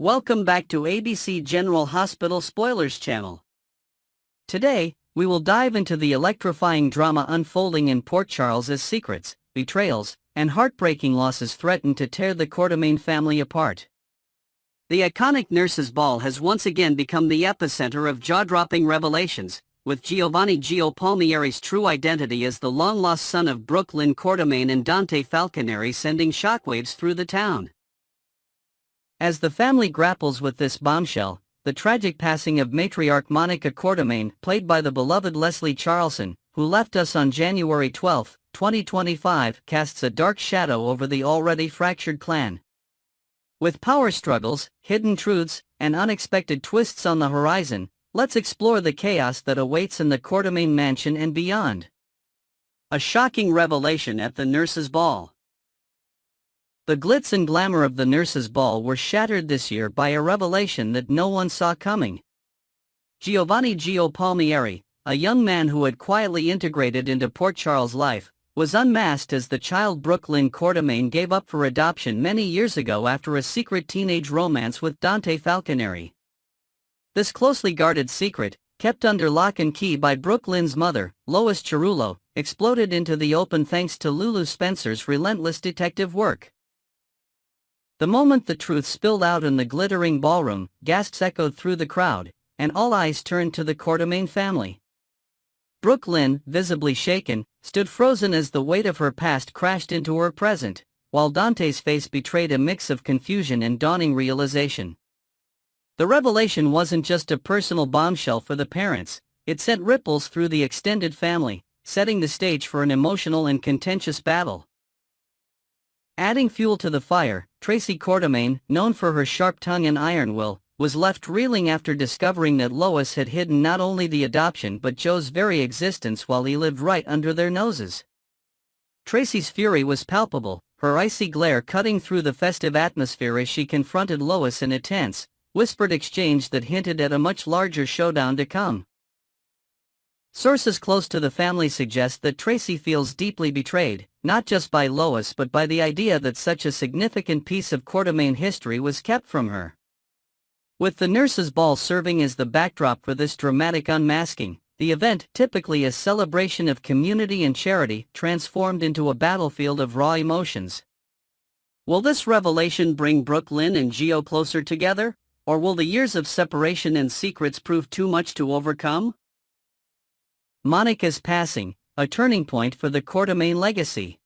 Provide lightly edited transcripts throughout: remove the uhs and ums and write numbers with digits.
Welcome back to ABC General Hospital Spoilers Channel. Today, we will dive into the electrifying drama unfolding in Port Charles as secrets, betrayals, and heartbreaking losses threaten to tear the Quartermaine family apart. The iconic Nurses' Ball has once again become the epicenter of jaw-dropping revelations, with Giovanni Gio Palmieri's true identity as the long-lost son of Brooke Lynn Quartermaine and Dante Falconeri sending shockwaves through the town. As the family grapples with this bombshell, the tragic passing of matriarch Monica Quartermaine, played by the beloved Leslie Charleson, who left us on January 12, 2025, casts a dark shadow over the already fractured clan. With power struggles, hidden truths, and unexpected twists on the horizon, let's explore the chaos that awaits in the Quartermaine mansion and beyond. A shocking revelation at the Nurses' Ball. The glitz and glamour of the Nurses' Ball were shattered this year by a revelation that no one saw coming. Giovanni Gio Palmieri, a young man who had quietly integrated into Port Charles' life, was unmasked as the child Brooke Lynn Quartermaine gave up for adoption many years ago after a secret teenage romance with Dante Falconeri. This closely guarded secret, kept under lock and key by Brooke Lynn's mother, Lois Cerullo, exploded into the open thanks to Lulu Spencer's relentless detective work. The moment the truth spilled out in the glittering ballroom, gasps echoed through the crowd, and all eyes turned to the Quartermaine family. Brooke Lynn, visibly shaken, stood frozen as the weight of her past crashed into her present, while Dante's face betrayed a mix of confusion and dawning realization. The revelation wasn't just a personal bombshell for the parents, it sent ripples through the extended family, setting the stage for an emotional and contentious battle. Adding fuel to the fire, Tracy Quartermaine, known for her sharp tongue and iron will, was left reeling after discovering that Lois had hidden not only the adoption but Joe's very existence while he lived right under their noses. Tracy's fury was palpable, her icy glare cutting through the festive atmosphere as she confronted Lois in a tense, whispered exchange that hinted at a much larger showdown to come. Sources close to the family suggest that Tracy feels deeply betrayed, not just by Lois but by the idea that such a significant piece of Quartermaine history was kept from her. With the Nurses' Ball serving as the backdrop for this dramatic unmasking, the event, typically a celebration of community and charity, transformed into a battlefield of raw emotions. Will this revelation bring Brooke Lynn and Gio closer together, or will the years of separation and secrets prove too much to overcome? Monica's passing, a turning point for the Quartermaine legacy.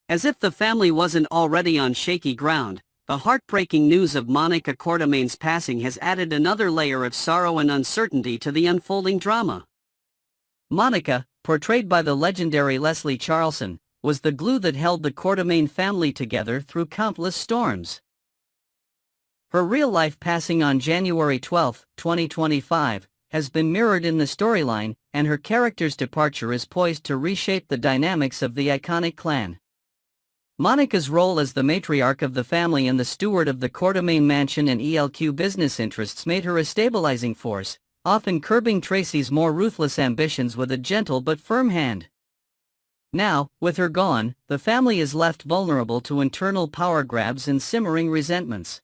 As if the family wasn't already on shaky ground, the heartbreaking news of Monica Quartermaine's passing has added another layer of sorrow and uncertainty to the unfolding drama. Monica, portrayed by the legendary Leslie Charleson, was the glue that held the Quartermaine family together through countless storms. Her real-life passing on January 12, 2025, has been mirrored in the storyline, and her character's departure is poised to reshape the dynamics of the iconic clan. Monica's role as the matriarch of the family and the steward of the Quartermaine mansion and ELQ business interests made her a stabilizing force, often curbing Tracy's more ruthless ambitions with a gentle but firm hand. Now, with her gone, the family is left vulnerable to internal power grabs and simmering resentments.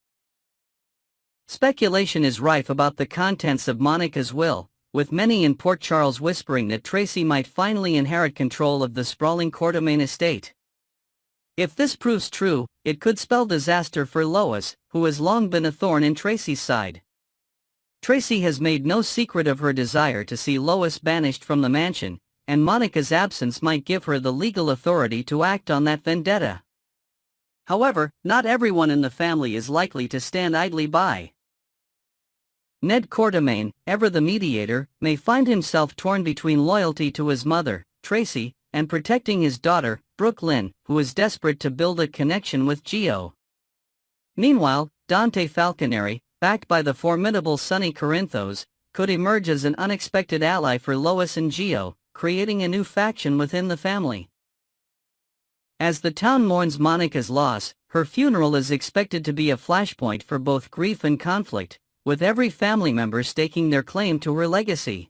Speculation is rife about the contents of Monica's will, with many in Port Charles whispering that Tracy might finally inherit control of the sprawling Quartermaine estate. If this proves true, it could spell disaster for Lois, who has long been a thorn in Tracy's side. Tracy has made no secret of her desire to see Lois banished from the mansion, and Monica's absence might give her the legal authority to act on that vendetta. However, not everyone in the family is likely to stand idly by. Ned Quartermaine, ever the mediator, may find himself torn between loyalty to his mother, Tracy, and protecting his daughter, Brooke Lynn, who is desperate to build a connection with Gio. Meanwhile, Dante Falconeri, backed by the formidable Sonny Corinthos, could emerge as an unexpected ally for Lois and Gio, creating a new faction within the family. As the town mourns Monica's loss, her funeral is expected to be a flashpoint for both grief and conflict, with every family member staking their claim to her legacy.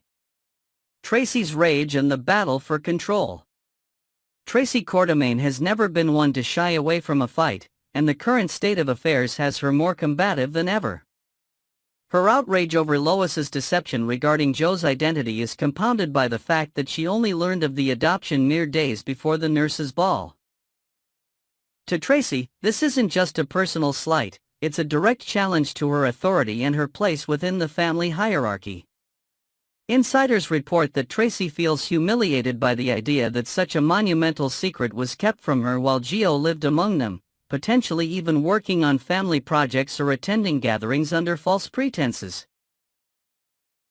Tracy's rage and the battle for control. Tracy Quartermaine has never been one to shy away from a fight, and the current state of affairs has her more combative than ever. Her outrage over Lois's deception regarding Joe's identity is compounded by the fact that she only learned of the adoption mere days before the nurse's ball. To Tracy, this isn't just a personal slight, it's a direct challenge to her authority and her place within the family hierarchy. Insiders report that Tracy feels humiliated by the idea that such a monumental secret was kept from her while Gio lived among them, potentially even working on family projects or attending gatherings under false pretenses.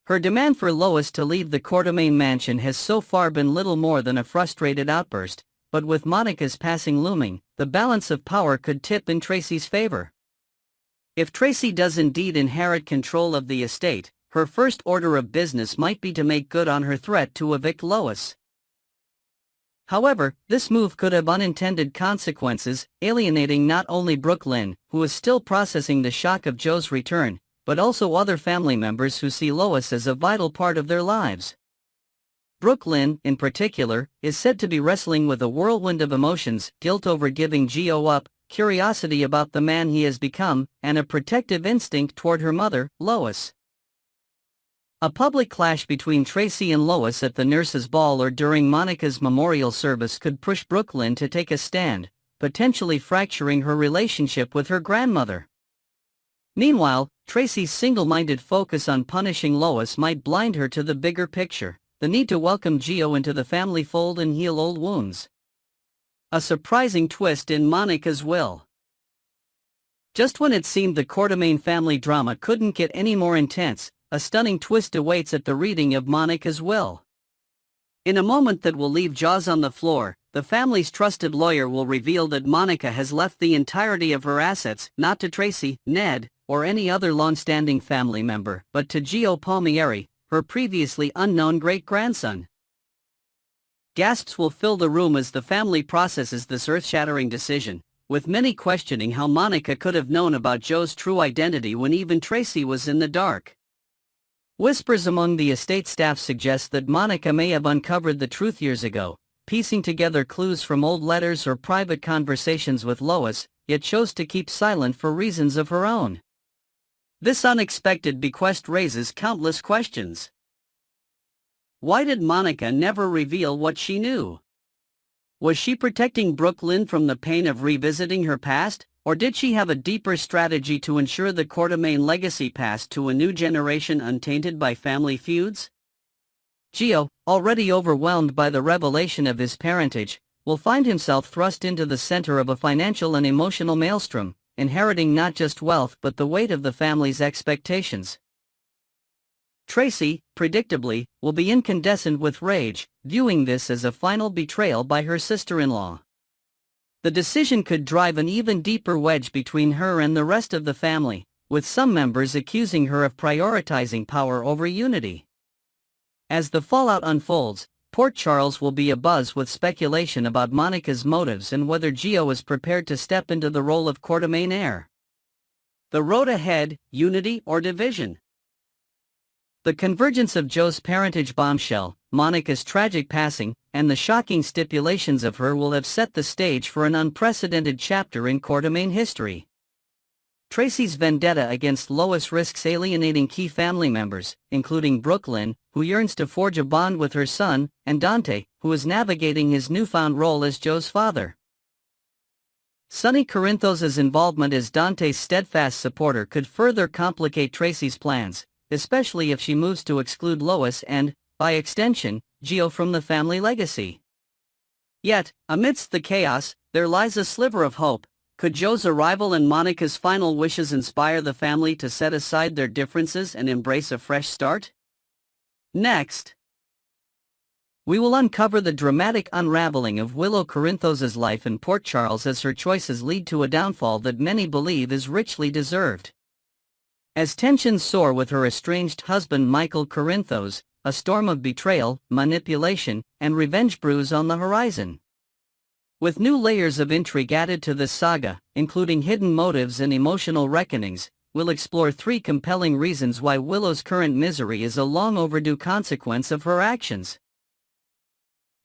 Her demand for Lois to leave the Quartermaine mansion has so far been little more than a frustrated outburst, but with Monica's passing looming, the balance of power could tip in Tracy's favor. If Tracy does indeed inherit control of the estate, her first order of business might be to make good on her threat to evict Lois. However, this move could have unintended consequences, alienating not only Brooke Lynn, who is still processing the shock of Joe's return, but also other family members who see Lois as a vital part of their lives. Brooke Lynn, in particular, is said to be wrestling with a whirlwind of emotions: guilt over giving Gio up, curiosity about the man he has become, and a protective instinct toward her mother, Lois. A public clash between Tracy and Lois at the nurse's ball or during Monica's memorial service could push Brooke Lynn to take a stand, potentially fracturing her relationship with her grandmother. Meanwhile, Tracy's single-minded focus on punishing Lois might blind her to the bigger picture, the need to welcome Gio into the family fold and heal old wounds. A surprising twist in Monica's will. Just when it seemed the Quartermaine family drama couldn't get any more intense, a stunning twist awaits at the reading of Monica's will. In a moment that will leave jaws on the floor, the family's trusted lawyer will reveal that Monica has left the entirety of her assets not to Tracy, Ned, or any other long-standing family member, but to Gio Palmieri, her previously unknown great-grandson. Gasps will fill the room as the family processes this earth-shattering decision, with many questioning how Monica could have known about Joe's true identity when even Tracy was in the dark. Whispers among the estate staff suggest that Monica may have uncovered the truth years ago, piecing together clues from old letters or private conversations with Lois, yet chose to keep silent for reasons of her own. This unexpected bequest raises countless questions. Why did Monica never reveal what she knew? Was she protecting Brooke Lynn from the pain of revisiting her past, or did she have a deeper strategy to ensure the Quartermaine legacy passed to a new generation untainted by family feuds? Gio, already overwhelmed by the revelation of his parentage, will find himself thrust into the center of a financial and emotional maelstrom, inheriting not just wealth but the weight of the family's expectations. Tracy, predictably, will be incandescent with rage, viewing this as a final betrayal by her sister-in-law. The decision could drive an even deeper wedge between her and the rest of the family, with some members accusing her of prioritizing power over unity. As the fallout unfolds, Port Charles will be abuzz with speculation about Monica's motives and whether Gio is prepared to step into the role of Quartermaine heir. The road ahead: unity or division? The convergence of Joe's parentage bombshell, Monica's tragic passing, and the shocking stipulations of her will have set the stage for an unprecedented chapter in Quartermaine history. Tracy's vendetta against Lois risks alienating key family members, including Brooke Lynn, who yearns to forge a bond with her son, and Dante, who is navigating his newfound role as Joe's father. Sonny Corinthos' involvement as Dante's steadfast supporter could further complicate Tracy's plans, especially if she moves to exclude Lois and, by extension, Gio from the family legacy. Yet, amidst the chaos, there lies a sliver of hope. Could Joe's arrival and Monica's final wishes inspire the family to set aside their differences and embrace a fresh start? Next, we will uncover the dramatic unraveling of Willow Corinthos' life in Port Charles as her choices lead to a downfall that many believe is richly deserved. As tensions soar with her estranged husband Michael Corinthos, a storm of betrayal, manipulation, and revenge brews on the horizon. With new layers of intrigue added to this saga, including hidden motives and emotional reckonings, we'll explore 3 compelling reasons why Willow's current misery is a long overdue consequence of her actions.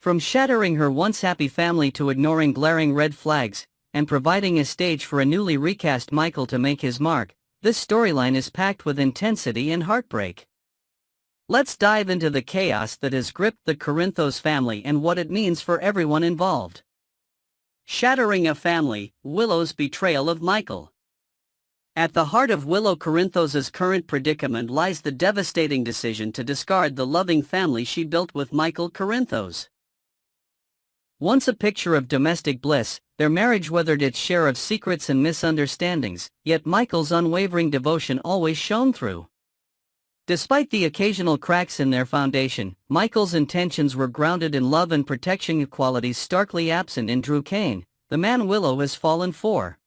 From shattering her once happy family to ignoring glaring red flags, and providing a stage for a newly recast Michael to make his mark, this storyline is packed with intensity and heartbreak. Let's dive into the chaos that has gripped the Corinthos family and what it means for everyone involved. Shattering a family, Willow's betrayal of Michael. At the heart of Willow Corinthos' current predicament lies the devastating decision to discard the loving family she built with Michael Corinthos. Once a picture of domestic bliss, their marriage weathered its share of secrets and misunderstandings, yet Michael's unwavering devotion always shone through. Despite the occasional cracks in their foundation, Michael's intentions were grounded in love and protection, qualities starkly absent in Drew Cain, the man Willow has fallen for.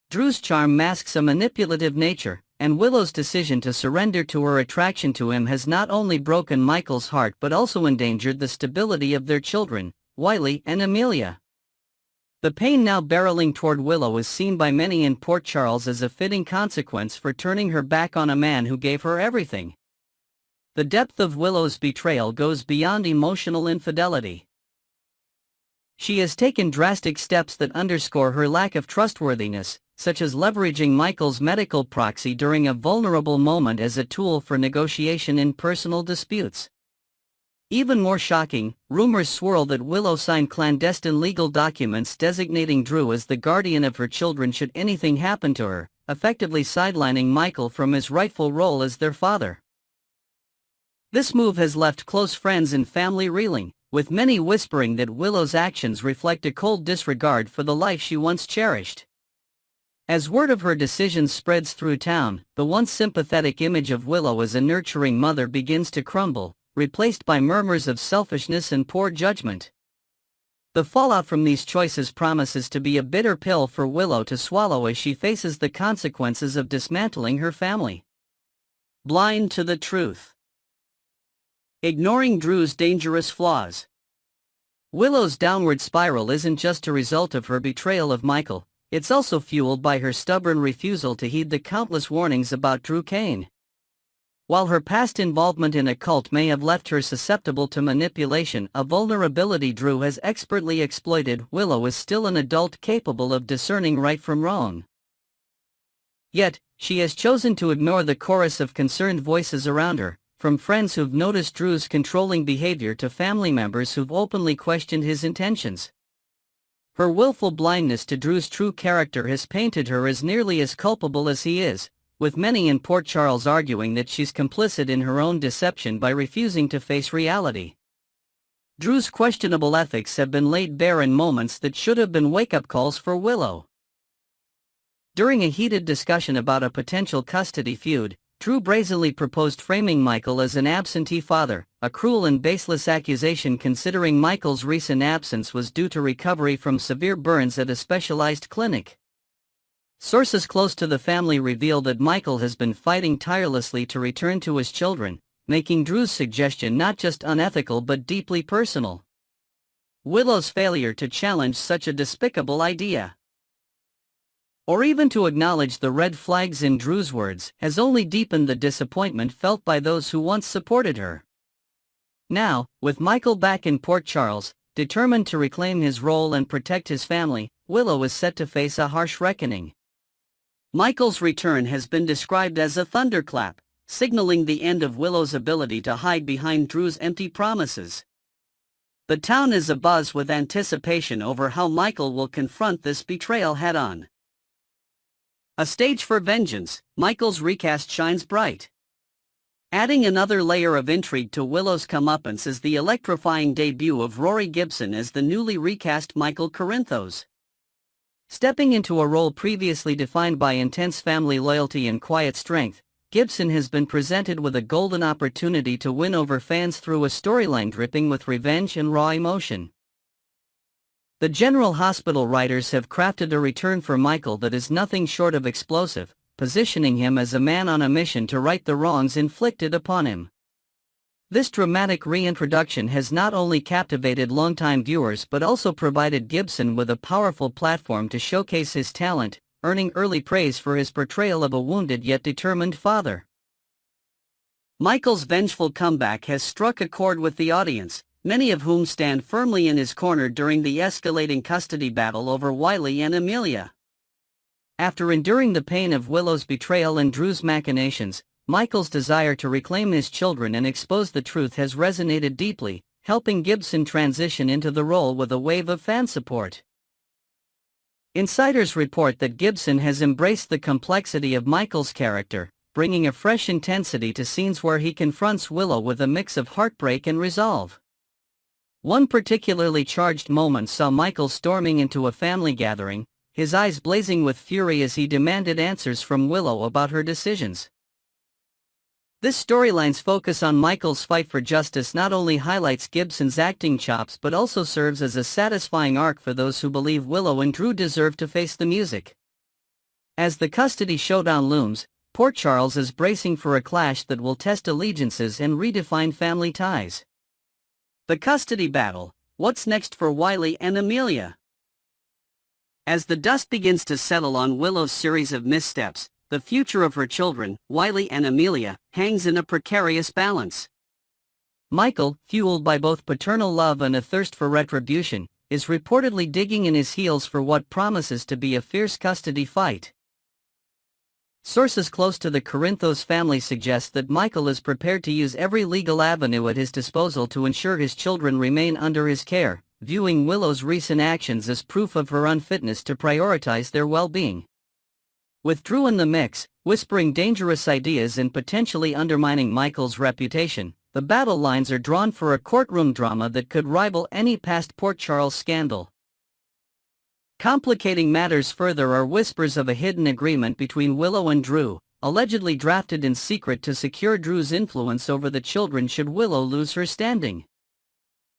Drew's charm masks a manipulative nature, and Willow's decision to surrender to her attraction to him has not only broken Michael's heart but also endangered the stability of their children, Wiley and Amelia. The pain now barreling toward Willow is seen by many in Port Charles as a fitting consequence for turning her back on a man who gave her everything. The depth of Willow's betrayal goes beyond emotional infidelity. She has taken drastic steps that underscore her lack of trustworthiness, such as leveraging Michael's medical proxy during a vulnerable moment as a tool for negotiation in personal disputes. Even more shocking, rumors swirl that Willow signed clandestine legal documents designating Drew as the guardian of her children should anything happen to her, effectively sidelining Michael from his rightful role as their father. This move has left close friends and family reeling, with many whispering that Willow's actions reflect a cold disregard for the life she once cherished. As word of her decisions spreads through town, the once sympathetic image of Willow as a nurturing mother begins to crumble, replaced by murmurs of selfishness and poor judgment. The fallout from these choices promises to be a bitter pill for Willow to swallow as she faces the consequences of dismantling her family. Blind to the truth. Ignoring Drew's dangerous flaws. Willow's downward spiral isn't just a result of her betrayal of Michael, it's also fueled by her stubborn refusal to heed the countless warnings about Drew Cain. While her past involvement in a cult may have left her susceptible to manipulation, a vulnerability Drew has expertly exploited, Willow is still an adult capable of discerning right from wrong. Yet, she has chosen to ignore the chorus of concerned voices around her, from friends who've noticed Drew's controlling behavior to family members who've openly questioned his intentions. Her willful blindness to Drew's true character has painted her as nearly as culpable as he is, with many in Port Charles arguing that she's complicit in her own deception by refusing to face reality. Drew's questionable ethics have been laid bare in moments that should have been wake-up calls for Willow. During a heated discussion about a potential custody feud, Drew brazenly proposed framing Michael as an absentee father, a cruel and baseless accusation considering Michael's recent absence was due to recovery from severe burns at a specialized clinic. Sources close to the family reveal that Michael has been fighting tirelessly to return to his children, making Drew's suggestion not just unethical but deeply personal. Willow's failure to challenge such a despicable idea, or even to acknowledge the red flags in Drew's words, has only deepened the disappointment felt by those who once supported her. Now, with Michael back in Port Charles, determined to reclaim his role and protect his family, Willow is set to face a harsh reckoning. Michael's return has been described as a thunderclap, signaling the end of Willow's ability to hide behind Drew's empty promises. The town is abuzz with anticipation over how Michael will confront this betrayal head-on. A stage for vengeance, Michael's recast shines bright. Adding another layer of intrigue to Willow's comeuppance is the electrifying debut of Rory Gibson as the newly recast Michael Corinthos. Stepping into a role previously defined by intense family loyalty and quiet strength, Gibson has been presented with a golden opportunity to win over fans through a storyline dripping with revenge and raw emotion. The General Hospital writers have crafted a return for Michael that is nothing short of explosive, positioning him as a man on a mission to right the wrongs inflicted upon him. This dramatic reintroduction has not only captivated longtime viewers but also provided Gibson with a powerful platform to showcase his talent, earning early praise for his portrayal of a wounded yet determined father. Michael's vengeful comeback has struck a chord with the audience, many of whom stand firmly in his corner during the escalating custody battle over Wiley and Amelia. After enduring the pain of Willow's betrayal and Drew's machinations, Michael's desire to reclaim his children and expose the truth has resonated deeply, helping Gibson transition into the role with a wave of fan support. Insiders report that Gibson has embraced the complexity of Michael's character, bringing a fresh intensity to scenes where he confronts Willow with a mix of heartbreak and resolve. One particularly charged moment saw Michael storming into a family gathering, his eyes blazing with fury as he demanded answers from Willow about her decisions. This storyline's focus on Michael's fight for justice not only highlights Gibson's acting chops but also serves as a satisfying arc for those who believe Willow and Drew deserve to face the music. As the custody showdown looms, Port Charles is bracing for a clash that will test allegiances and redefine family ties. The custody battle: what's next for Wiley and Amelia? As the dust begins to settle on Willow's series of missteps, the future of her children, Wiley and Amelia, hangs in a precarious balance. Michael, fueled by both paternal love and a thirst for retribution, is reportedly digging in his heels for what promises to be a fierce custody fight. Sources close to the Corinthos family suggest that Michael is prepared to use every legal avenue at his disposal to ensure his children remain under his care, viewing Willow's recent actions as proof of her unfitness to prioritize their well-being. With Drew in the mix, whispering dangerous ideas and potentially undermining Michael's reputation, the battle lines are drawn for a courtroom drama that could rival any past Port Charles scandal. Complicating matters further are whispers of a hidden agreement between Willow and Drew, allegedly drafted in secret to secure Drew's influence over the children should Willow lose her standing.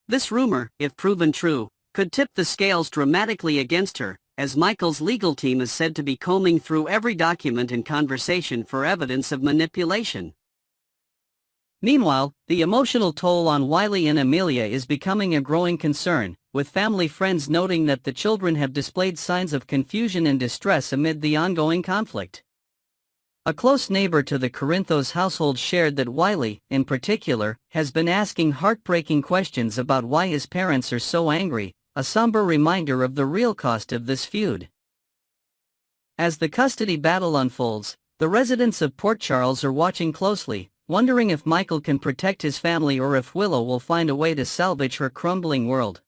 This rumor, if proven true, could tip the scales dramatically against her, as Michael's legal team is said to be combing through every document and conversation for evidence of manipulation. Meanwhile, the emotional toll on Wiley and Amelia is becoming a growing concern, with family friends noting that the children have displayed signs of confusion and distress amid the ongoing conflict. A close neighbor to the Corinthos household shared that Wiley, in particular, has been asking heartbreaking questions about why his parents are so angry, a somber reminder of the real cost of this feud. As the custody battle unfolds, the residents of Port Charles are watching closely, wondering if Michael can protect his family or if Willow will find a way to salvage her crumbling world.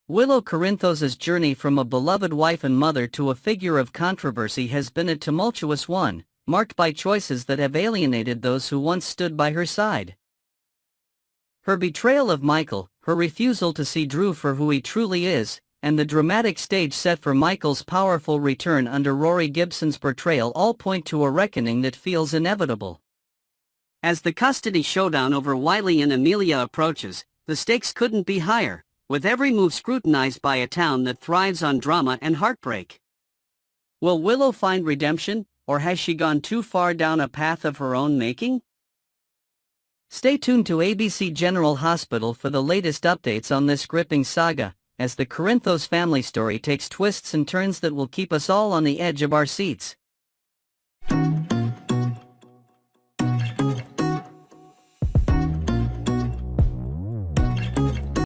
Willow Corinthos' journey from a beloved wife and mother to a figure of controversy has been a tumultuous one, marked by choices that have alienated those who once stood by her side. Her betrayal of Michael, her refusal to see Drew for who he truly is, and the dramatic stage set for Michael's powerful return under Rory Gibson's portrayal all point to a reckoning that feels inevitable. As the custody showdown over Wiley and Amelia approaches, the stakes couldn't be higher, with every move scrutinized by a town that thrives on drama and heartbreak. Will Willow find redemption, or has she gone too far down a path of her own making? Stay tuned to ABC General Hospital for the latest updates on this gripping saga, as the Corinthos family story takes twists and turns that will keep us all on the edge of our seats.